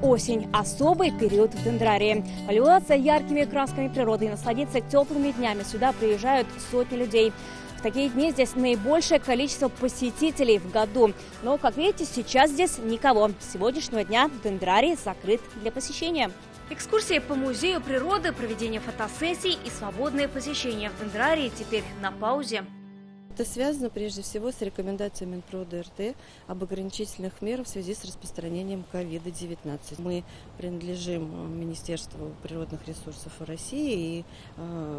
осень – особый период в Дендрарии. Полюбоваться яркими красками природы и насладиться теплыми днями сюда приезжают сотни людей. В такие дни здесь наибольшее количество посетителей в году. Но, как видите, сейчас здесь никого. С сегодняшнего дня Дендрарий закрыт для посещения. Экскурсии по музею природы, проведение фотосессий и свободное посещение в Дендрарии теперь на паузе. Это связано прежде всего с рекомендацией Минприроды РТ об ограничительных мерах в связи с распространением COVID-19. Мы принадлежим Министерству природных ресурсов России, и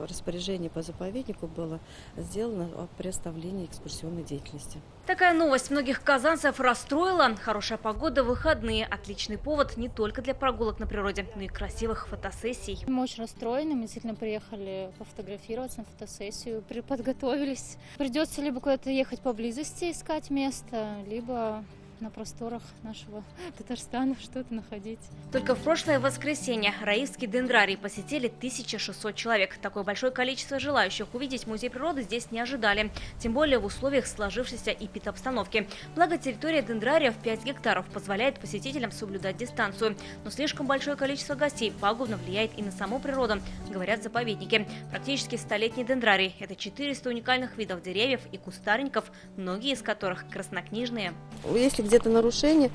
распоряжение по заповеднику было сделано о приостановлении экскурсионной деятельности. Такая новость многих казанцев расстроила. Хорошая погода, выходные – отличный повод не только для прогулок на природе, но и красивых фотосессий. Мы очень расстроены, мы действительно приехали пофотографироваться на фотосессию, подготовились. Придется либо куда-то ехать поблизости, искать место, либо на просторах нашего Татарстана что-то находить. Только в прошлое воскресенье Раифский дендрарий посетили 1600 человек. Такое большое количество желающих увидеть музей природы здесь не ожидали. Тем более в условиях сложившейся эпидобстановки. Благо территория дендрария в 5 гектаров позволяет посетителям соблюдать дистанцию. Но слишком большое количество гостей пагубно влияет и на саму природу, говорят заповедники. Практически столетний дендрарий – это 400 уникальных видов деревьев и кустарников, многие из которых краснокнижные. Если где-то нарушение,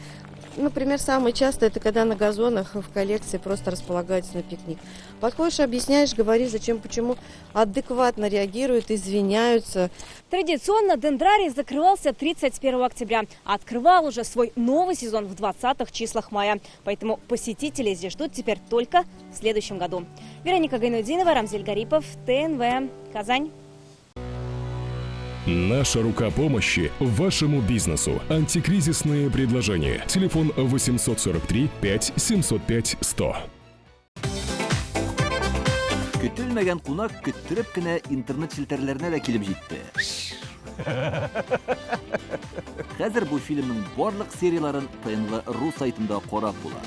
например, самое частое, это когда на газонах в коллекции просто располагаются на пикник. Подходишь, объясняешь, говоришь, зачем, почему, адекватно реагируют, извиняются. Традиционно дендрарий закрывался 31 октября, а открывал уже свой новый сезон в 20-х числах мая. Поэтому посетители здесь ждут теперь только в следующем году. Вероника Гайнудинова, Рамзель Гарипов, ТНВ, Казань. Наша рука помощи вашему бизнесу. Антикризисные предложения. Телефон 843 5 705 100. Көтелмәгән кунак көттүреп кенә интернет челтәрләренә дә килеп җитте. Хәзер бу фильмның барлык серияларын ТНВ.ру сайтында карап була.